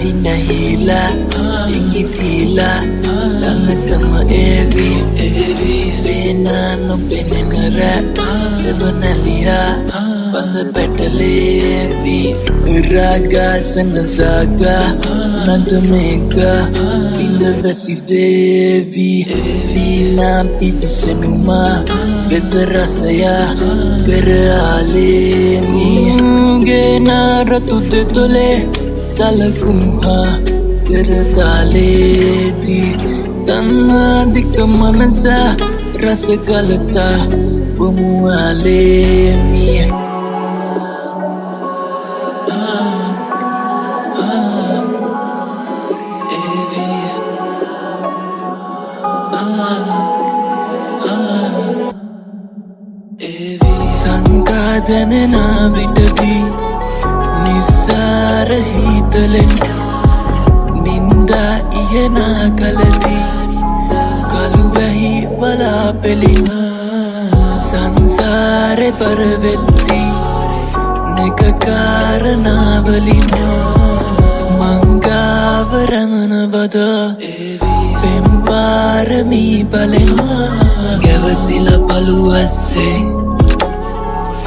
hinahila ingitila langatama evi bena no benenara sebanaliha banda petalevi raga sanasaga nantamega binda vasidevi vina pivisenuma betarasaya geralemi gena ratu tetole salakumha gertaledi tanna dikka manasa rasagalata bumualemi Sangadana vitadi nisara hitalen ninda ihena kalati kaluvahi wala pelina sansare parvetsi nekakarana valina mangavarana vada pemparami balena gavasila paluasse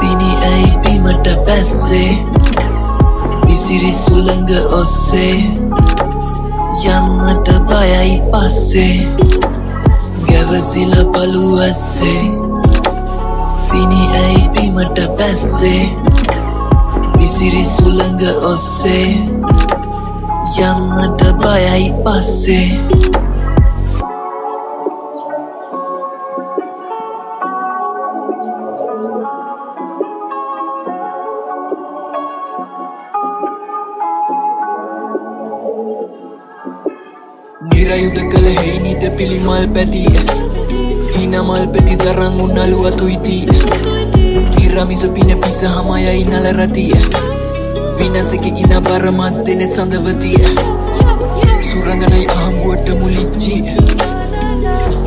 Pini ai pimata passe Visiri sulanga osse Yamata bayai passe Gavasila paluasse Pini ai pimata passe Visiri sulanga osse Yamata bayai passe Nirayuda kala heini te pili malpeti Hina malpeti darang unalu atuiti Niramiso pina pisa hamaya inala rati Vina seki ina baramatte net sandavati Suranganai ahambuata mulichi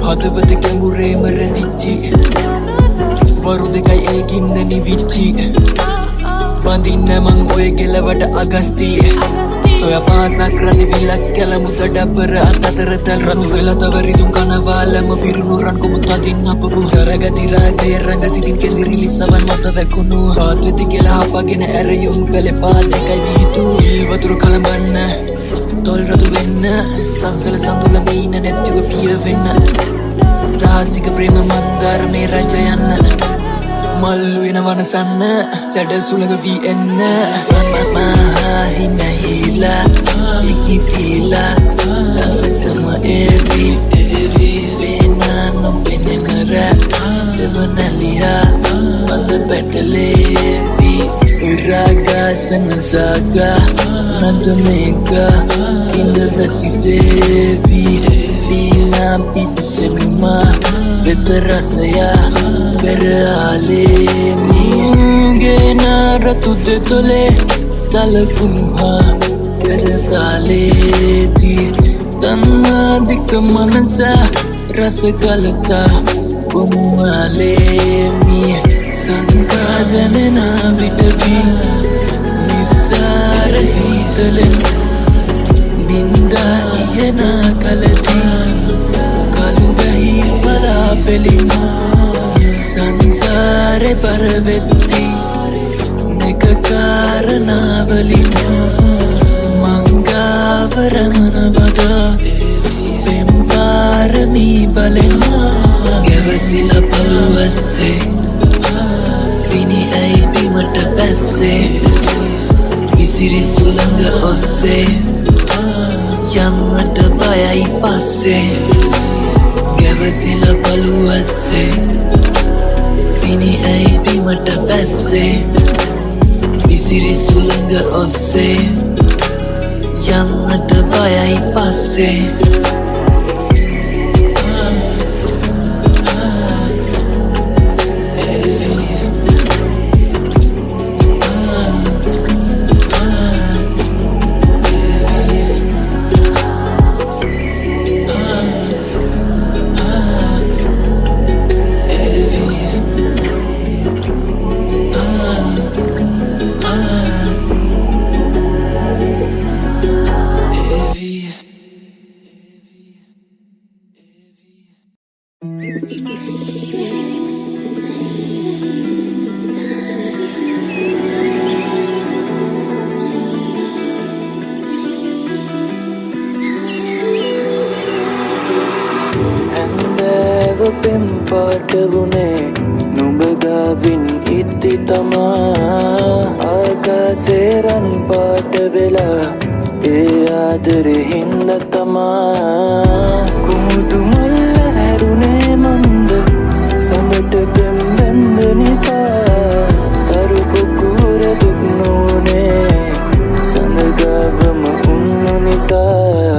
Hadavate kangure marandichi Varude kai eginna nivichi Bandinna mang oye gelawata agasti Soya pasak rati vilak kala mutada beratatal ratu vela tavaridum kanavala mabirunuran ko mutadin napabu daraga diraga yaranga sitin kendiri lisavan mata vekunu hatveti gela hapagena erayum kale paade kai vitu ilvaturu kalambanna tol ratu venna sansala sandula meena nettuga piya venna sahasika prema mandar me rajayanna mallu ena wanasanna sada sulaga vi enna maha hinahila ingitila langatama evi bena no benenara sebanaliha banda petalevi raga sanasaga nantamega inda vasidevi vina pivisenuma betarasaya geralemi gena ratu tetole salakumha gertaledi tanna dikka manasa rasagalata bumualemi sankadana vitadi nisara hitalen ninda ihena kalati kaluvahi wala pelina sansare parvetsi nekakarana valina mangavarana vada pemparami balena gavasila paluasse pini ai pimata passe visiri sulanga osse yamata bayai passe gavasila paluasse pini ai pimata passe Visiri sulanga osse Yamata bayai passe පෙම්පාටවුනේ නුඹගාවින් ඉත්ති තමා ආකාසේරන් පාට වෙලා ඒ ආදරෙ හින්ද තමා කුමුදු මුල්ල හැරුණේ මන්ද සඳට පෙම්බැන්ද නිසා තරු පුකුර දුක් නොනේ සඳගාවම උන්නු නිසා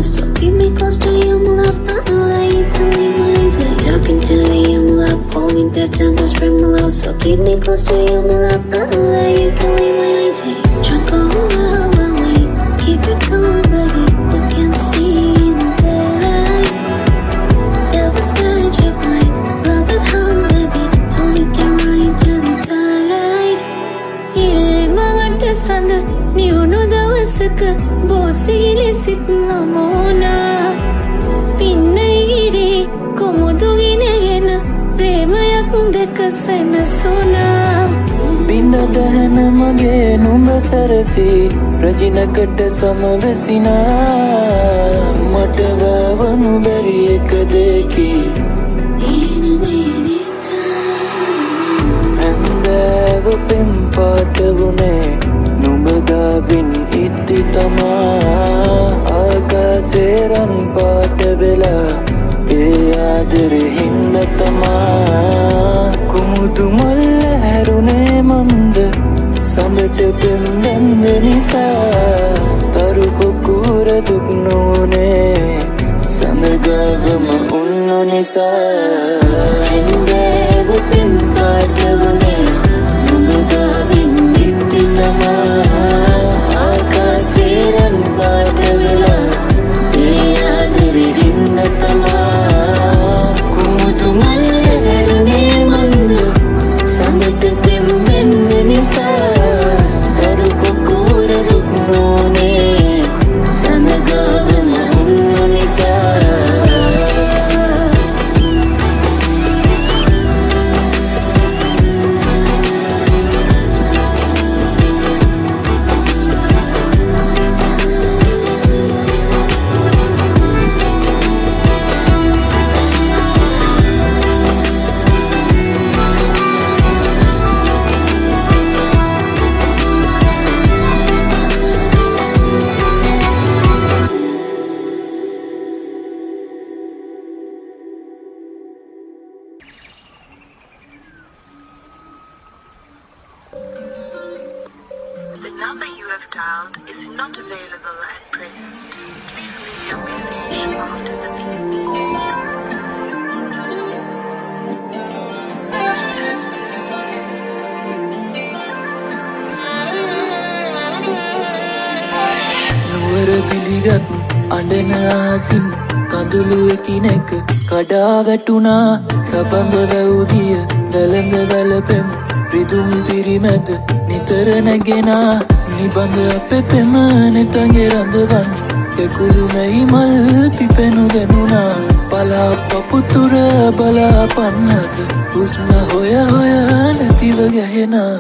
So keep me close to you, my love. Not let you believe my eyes. Talking to you, my love. Holding that down, just spread my love. So keep me close to you, my love. Not let you believe my eyes. Drunk on love when we keep it going, baby. We can see in the daylight. Every stage of my love at home, baby. So we can run into the twilight. Yeah, mama, sanda. You know the wasaka. Bossy, sit namona. Pinnairi, komudugina, premaya kundeka sana sona. Binda dahana mage numba sarasi, rajinakata samavasina. Matava vanu bari ekadeki. Andava pempatavune. නුඹගාවින් ඉත්ති තමා ආකාසේරන් පාට වෙලා ඒ ආදරෙ හින්ද තමා කුමුදු මුල්ල හැරුණේ මන්ද සඳට පෙම්බැන්ද නිසා තරු පුකුර දුක් නොනේ සඳගාවම උන්නු නිසා හින්දව පෙම් පාට වුනේ නුඹගාවින් ඉත්ති තමා ආකාසේරන් පාට වෙලා ඒ ආදරෙ හින්ද තමා කුමුදු මුල්ල හැරුණේ මන්ද සඳට පෙම්බැන්ද නිසා තරු පුකුර දුක් නොනේ සඳගාවම උන්නු නිසා The number you have dialed is not available at present. Please leave your message after the beep. නුවර පිළිගත් අඬන ආසින් කඳුළු එකිනෙක කඩා වැටුණා සබඳ වැවුදිය වැළඳ වැළපෙම් රිදුම් පිරිමැද නිතර නැගෙනා නිබඳ අපේ පෙම නෙතගේ රඳවන් කෙකුළු මැයි මල් පිපෙනු දැනුණා පලා පපුතුර බලා පන්නද හුස්ම හොය හොය නැතිව ගැහෙනා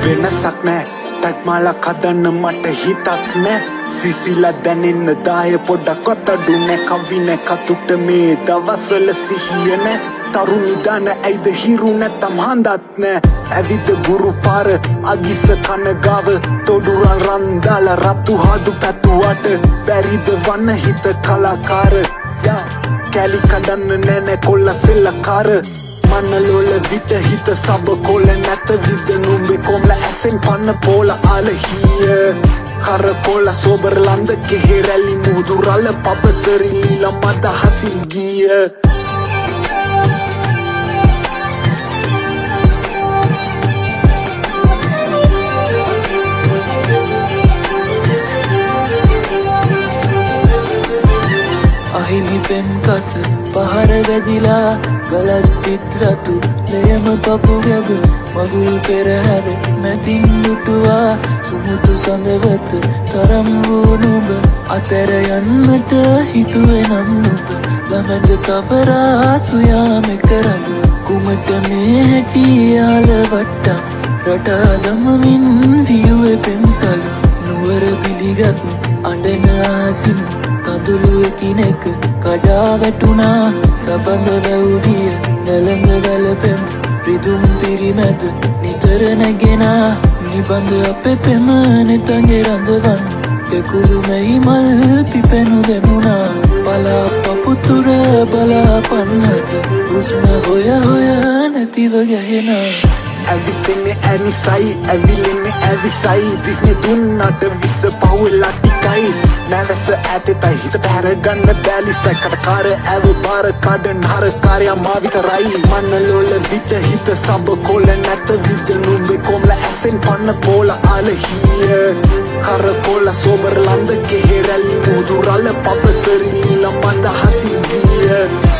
වෙනසක් නෑ ටක්මාලක් හදන්න මට හිතක් නෑ සිසිලා දැනෙන්න දාය පොඩක් අතඩු නෑ කවි නෑ කතුට මේ දවස්වල සිහිය නෑ තරුණි දාන ඇයිද හිරු නැත්තම් හඳත් නෑ ඇවිද ගුරු පාර අගිස කන ගාව තොඩුරන් රන්දාලා රතු හදු පැතුවට බැරිද වන්න හිත කලාකාර කැලි කඩන්න නෑනෑ කොල්ල සෙල්ලකාර මනලෝල විට හිත සබ කොල නැත විද නුඹේ කොම්ල ඇසෙන් පන්න පෝල අලහිය කර කොල සෝබර ලන්ද කෙහෙරැලි මුහුදු රල පබසරි ලීල මද හසින් ගිය පෙම් කස පහර වැදිලා ගලත්තිත් රතු ලයම පපු ගැබ මගුල් පෙරහැර මැතින් දුටුවා සුමුතු සඳවත තරම් වූ නුඹ අතර යන්නට හිතුවේ නම් නුඹ ළමද කවරා සුයාම කරගු කුමට මේ හැටි යාල වට්ටම් රටා දමමින් වියුවේ පෙම්සලු නුවර පිළිගත් අඬන ආසිම කඳුළු එකිනෙක කඩා වැටුණා සබඳ වැව්දිය නැළඳ වැළපෙම රිදුම් පිරිමැද නිතර නැගෙනා නිබඳ අපේ පෙම නෙතගේ රඳවන් පෙකුළු මැයි මල් පිපෙනු දෙමුණා පලා පපුතුර බලා පන්නත හුස්ම හොය හොය නැතිව ගැහෙනා ඇවිසෙන්නේ ඇනිසයි ඇවිලෙන්නේ ඇවිසයි දිස්නේ දුන්නට විස පවුලා ටිකයි නැවස ඇතෙතයි හිත පැරගන්න බැලිසයි කටකාර ඇව බාර කඩ නර කාර්යා මා විතරයි මනලෝල විට හිත සබ කොල නැත විද නුඹේ කොම්ල ඇසෙන් පන්න පෝල ආලහිය කර කොල සෝබර ලන්ද කෙහෙරලි මුදුරල පබසරි ලම්බන්ද හසිගිය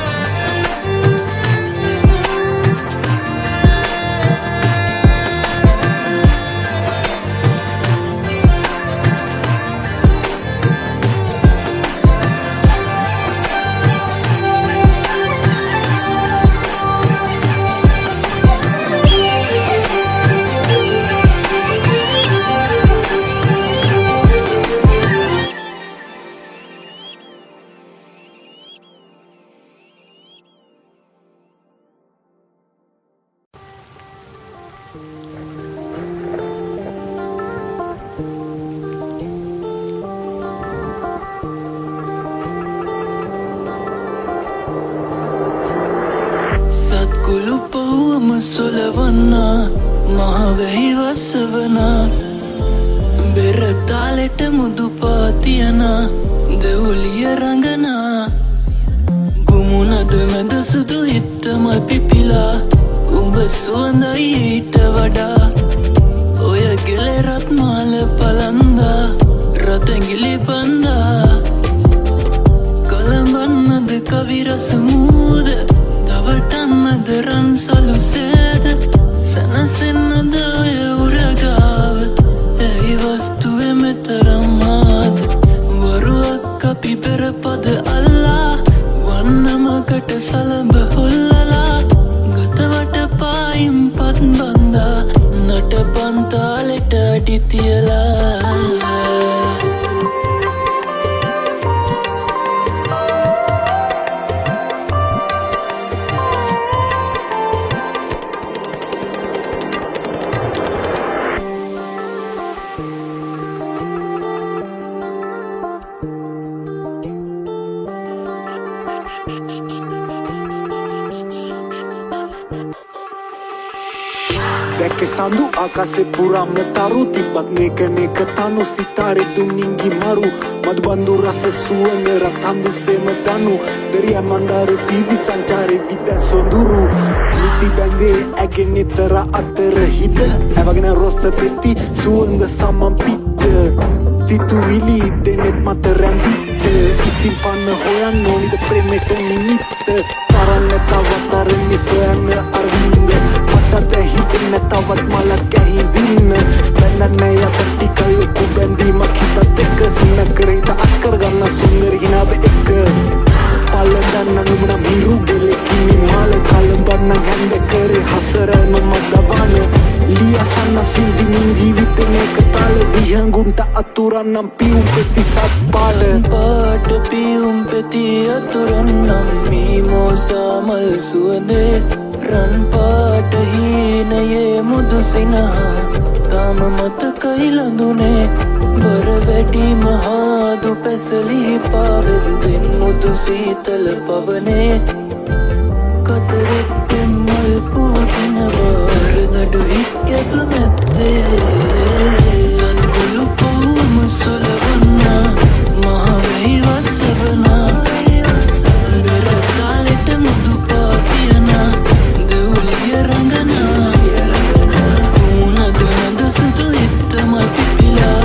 සත්කුළු පවුවම සොලවන්නා මහවෙහි වස්සවනා බෙර තාලෙට මුදු පාතියනා දෙවුලිය රඟනා ගුමුණද මැද සුදු හිත්තමල් පිපිලා උඹ සුවඳයි ඊට වඩා ඔය ගෙලෙරත් මාල පලන්දා රතැගිලි බන්දා කළඹන්නද කවිරස මූද තවටන්නද රන්සලු සේද සැනසෙන්නද ඔය උරගාව ඇයි වස්තුවෙ මෙතරම්මාද වරුවක් අපි පෙරපද අල්ලා වන්නමකට සලඹ හොල්ලලා ගතවට පායිම් පත් බන්දා නට පන්තාලෙට අඩි තියලා දැකේ සඳු ආකාසේ පුරාම තරු තිබ්බත් නේක නේක තනු සිතාරේ දුනින්ගි මරු මදුබන්දු රස සුවඳ රතන්දු සෙම දනු දරියා මන්දාර පීවි සංචාරේ විද සොඳුරු නිති බැඳේ ඇගේ නිතර අතර හිත ඇවගෙන රොස්ත පෙති සුවඳ සමම් පිච්ච සිතුවිලි දෙනෙත් මත රැඳිච්ච ඉතින් පන්න හොයන්න ඕනිද ප්‍රේමෙට නිමිත්ත තරන්න තවත් අරන්නේ සොයන්න අරවින්ද මට හිතෙන්න තවත් මලක් ඇහිඳින්න බැඳන්න යටටි කල්ලුකු බැඳීමක් හිතත් එක්ක සින්න කරේත අක්කර ගන්න සුන්දර හිනාව එක්ක පලදන්න නුඹනම් හිරු ගෙලෙකිනි මාල කලඹන්න හැන්ද කරේ හසරම මදවන ලියසන්න සින්දිමින් ජීවිතන එක තල විහඟුන්ට අතුරන්නම් පියුම් පෙති සත්පාට පාට පියුම් පෙති අතුරන්නම් මී මෝසාමල් සුවදේ රන් පාට හීනයේ මුදු සිනහා තාම මතකයි ලඳුනේ බර වැඩි මහාදු පැසලි පාවෙද්දෙන් මුදු සීතල පවනේ කතරෙක් පෙම්මල් පූතිනවා අරගඩු හික්කැප මැත්තේ සත්කුළු පවුම සොලවන්නා මහවෙහි වස්සවනා බෙර තාලෙට මුදු පාතියනා දෙවුලිය රඟනා ගුමුණද මැද සුදු හිත්තමල් පිපිලා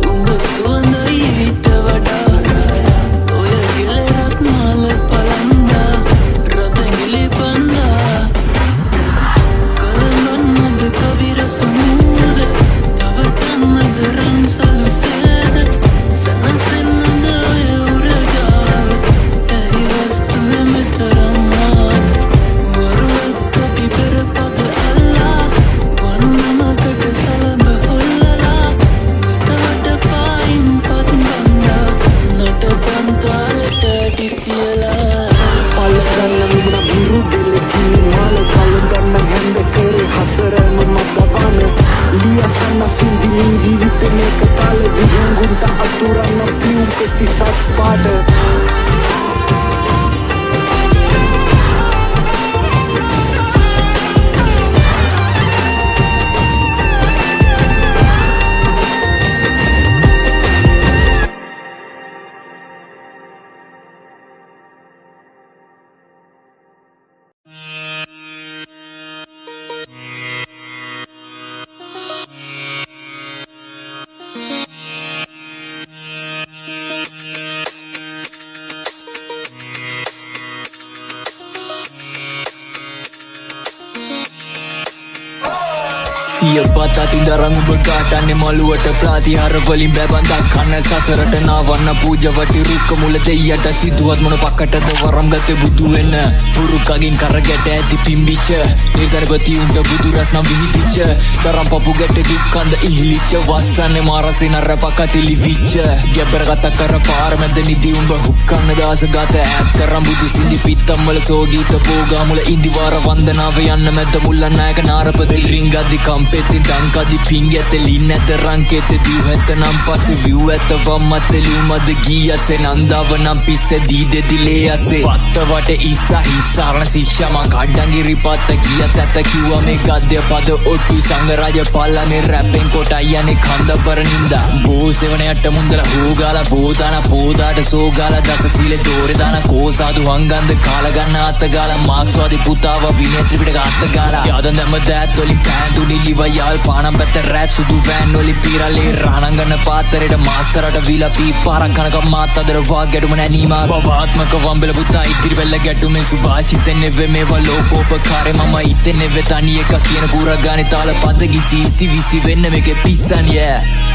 උඹ සුවඳයි ඊට වඩා ඔය ගෙලෙරත් මාල ඇති කියලා පලගන්න මුණ මිරු ගෙලකිනි මාල කලගන්න හැඳ කරේ හසරම මතවන ලියසන්න සින්දිලින් ජීවිතන එක කාල විහුගුන්ට අතුරන්න පියු පෙති සත්පාට සිය බත් අතින් දරන් උඹ කාටන්නේ මළුවට ප්‍රාතිහාර වලින් බැබන්දක් කන්න සසරට නාවන්න පූජවටි රුක්ක මුල දෙයියට සිදුවත් මොන පක්කටද වරම් ගත්තේ බුදු වෙන්න පුරුකගින් කරගැට ඇති පිම්බිච්ච නිර්ධනපති උන්ට බුදු රස් නම් විහිදිච්ච තරම් පපු ගැට දුක්කන්ද ඉහිලිච්ච වස්සන්නේ මාරසේ නර පකති ලිවිච්ච ගැබර කතා කර පාර මැද නිදි උඹ හුක්කන්න දාස ගත ඇත් කරම් බුදු සිඳි පිත්තම් වල සෝගීත පෝගා මුල ඉන්දිවාර වන්දනාව යන්න මැද මුල්ලන් නායක නාරපද රින්ගද්දි කම්පෙති දංකදි පිංග ඇත ලින් ඇත රංකෙත දිව ඇත නම් පස්සේ විව් ඇත වම් අත ලියුමද ගී අසේ නන්දාව නම් පිස්ස දී දෙදිලේ අසේ පත්ත වට ඉස්සා හිස්සාරණ ශිෂ්‍ය මං කඩ්ඩංගිරි පත්ත ගියත් ඇත කිව්වා මේ ගද්‍ය පද ඔට්ටු සංගරාජ පල්ලනේ රැපෙන් කොටයි යන්නේ කන්දබර නින්දා බෝ සෙවණයට මුන්දල හෝගාලා බෝදාන පෝදාට සෝගාලා දස සීලේ දෝරේ දාන කෝසාදු හංගන්ද කාලා ගන්න අත ගාලා මාක්ස්වාදී පුතාව විනේත්‍රි පිටක අත ගාලා යාදන් දැම්ම දෑත් වලින් පෑන්දුනි ලිව යාල් පානම් පැත්ත රැත් සුදු වෑන් වලින් පීරලේ රහණංගන පාතරේට මාස්තරට විලා පී පාරක් කනක මාත් අදර වා ගැටුම නැනීමා බවාත්මක වම්බෙල පුතා ඉදිරි වෙල්ල ගැටුමේ සුභාෂිතෙන් නෙවෙ මේවා ලෝකෝපකාරේ මම ඉතින් නෙවෙ තනි එක කියන කුරගානේ තාල පද කිසි විසි වෙන්න මේකේ පිස්සන් yeah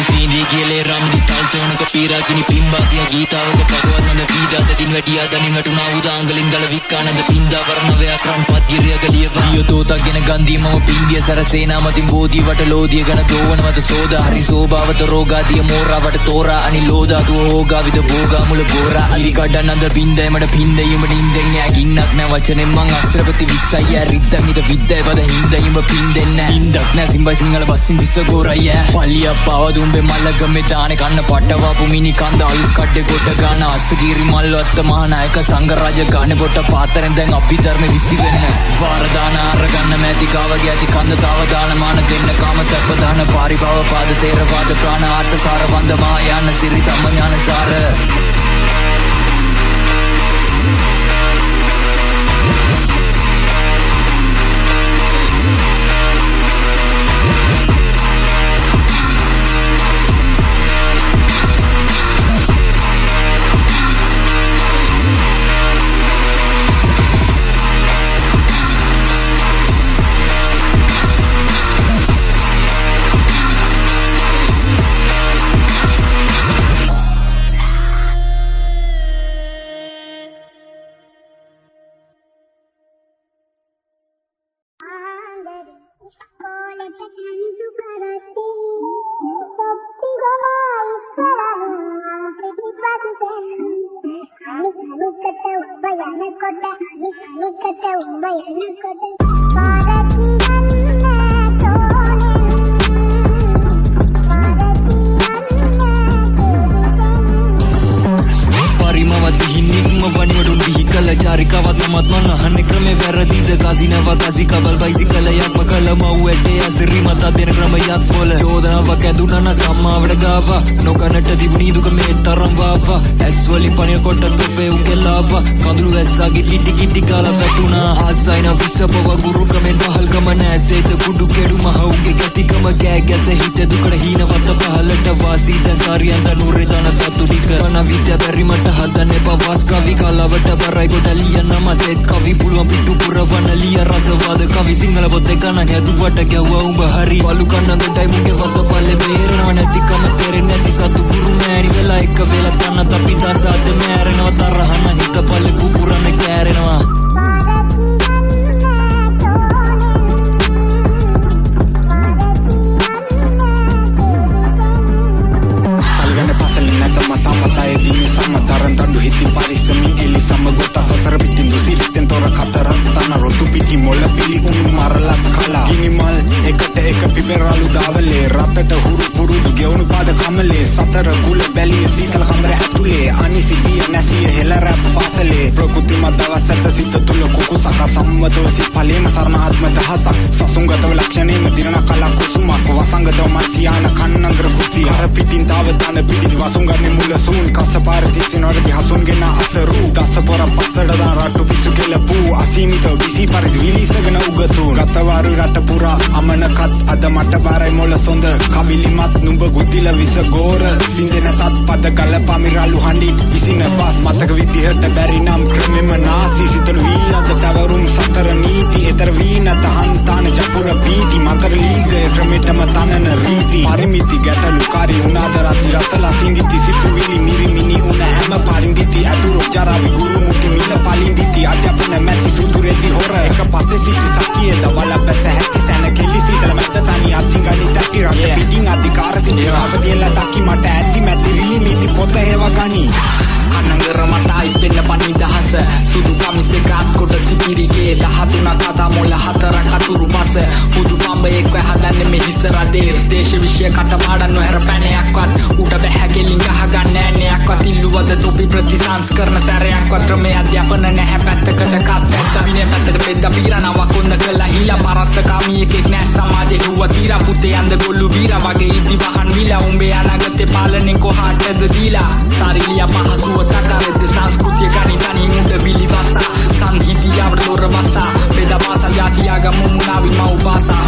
Sini gile ramdi talsonaka piraakini pimbasiya geetawaka pagawananda viidata din wadiya danin watuna udangalin dala vikkananda pinda varnavaya kran padgiriyaga liyawa diyotota gena gandhi mama pindiya sarasena matin bodhi wata lodiya gana dowana mata soda hari sobavata roga diya mora wata tora ani loda tu hoga vida boga mula gora ali kadananda pinda emada pinda yuma ninden ya ginnak na wachanen man aksarapati 20 ya riddan ita vidda pada hinda yuma pindenna indak na simba singala bassin vissa gora ya paliya pawadu උඹේ මල්ලගමේ දානේ කන්න පටවපු මිනි කන්ද අලු කඩේ ගොඩ ගන්න අස්සගිරි මල්වත් මහානායක සංඝරාජ ගානේ පොට පාතරෙන් දැන් අපි ධර්ම විසි වෙන්න වාර දාන ආර ගන්න මැති කාවගේ ඇති කන්ද තව දාන මාන දෙන්න කාම සැප දාන පරිභව පාද තේරවාද ප්‍රාණ ආර්ථ සාර වන්ද මා යන සිරි තම ඥාන සාර නොකනට තිබුණී දුක මේ තරම් වාවා ඇස් වලින් පණින කොට තොපේ උගේ ලාවා කඳුළු වැස්සගේ කිටි කිටි කාලා වැටුණා ආසයින විසපව ගුරු කමෙන් පහල්කම නැසෙත කුඩු කෙඩු මහ උගේ ගැතිකම කෑ ගැස හිත දුකට හීනවත පහලට වාසී දැන් සාරියන්ට නුරේ තන සතුටි කරන විද්‍යා පරිමට හදන්නේ පවාස් කවි කලාවට බරයි කොට ලියන මසෙත් කවි පුළුවන් පිටු පුරවන ලිය රසවාද කවි සිංහල පොතේ කන හැදුවට ගැව්වා උඹ හරි පලු කන්නදටයි මුගේ වත පල්ලේ බේරනව නැතිකම තේරෙන්නේ නැති සතු ගුරු මෑරි වෙලා එක වෙලා තනත් අපි දසාද මෑරෙනවා තරහන හිත පල්ලේ කුපුරන කෑරෙනවා සුංගතව ලක්ෂණේම දිරණ කලක් කුසුමක් වසංගතව මත්සියාන කන්නංගර කුටි අර පිටින් තාව තන පිටිදි වසුංගන්නේ මුල සූන් කස්සපාර තිසිනොරදි හසුන්ගෙන අසරු දස්ස පොර පස්සට දා රට්ටු පිස්සු කෙලපු අසීමිත විසි පරිදි විලිසගෙන උගතු ගතවාරු රට පුරා අමනකත් අද මට බාරයි මොළ සොඳ කවිලිමත් නුඹ ගුතිල විස ගෝර සින්දෙන තත් පද ගල පමිරලු හඬි විසින පස් මතක විදිහට බැරි නම් ක්‍රමෙම නාසි සිතලු වී අද තවරුම් සතර නීති එතර වී නැත හන්තාන ජපුර පීටි මතර ලීගය ක්‍රමෙටම තනන රීති පරිමිති ගැටලු කාරි උනාද රති රසලා සිංගිති සිතුවිලි නිරිමිනි උන හැම පරින්දිති අතුරු ජරාවි ගුරු මුටි මිල පලින්දිති අධ්‍යාපන මැති සුදුරෙති හොර එක පස්සේ සිටි සකියද වල බැස හැකි තැන කෙලි සිතල මැද තනි අතිංගලි තටි රට පිටින් අධිකාර සිටි අවදියලා තකි මට ඇති මැතිරිලි නීති පොත හේව ගනි අනංගර මට ඉපෙන්න පනිදහස සුදු කමිස එකත් කොට සිපිරිගේ 13 කතා මොළ 4 කතුරු පස හුදු පඹ එක්ව හදන්නේ මෙහිස රදේ දේශ විශ්ය කටපාඩම් නොහැර පැනයක්වත් උඩ බැහැ ගෙලින් ගහගන්න නෑනයක්වත් ඉල්ලුවද තොපි ප්‍රතිසංස්කරණ සැරයක්වත් ක්‍රමයේ අධ්‍යාපන නැහැ පැත්තකට කත් විනය පැත්තට පෙද්ද පීරනවා කොන්න කළා හිලා පරත්තකාමී එකෙක් නෑ සමාජේ හුව තීරා පුතේ යන්ද ගොල්ලු බීරා වගේ ඉදි වහන් විලා උඹේ අනාගතේ පාලනේ කොහාටද දීලා සාරිලිය පහසුව තකරෙද්ද සංස්කෘතිය ගණිතනි උඩ විලි වසා සංහිතියවට දොර වසා පෙද භාෂා ජාතියාගම මුනාවි මව් භාෂා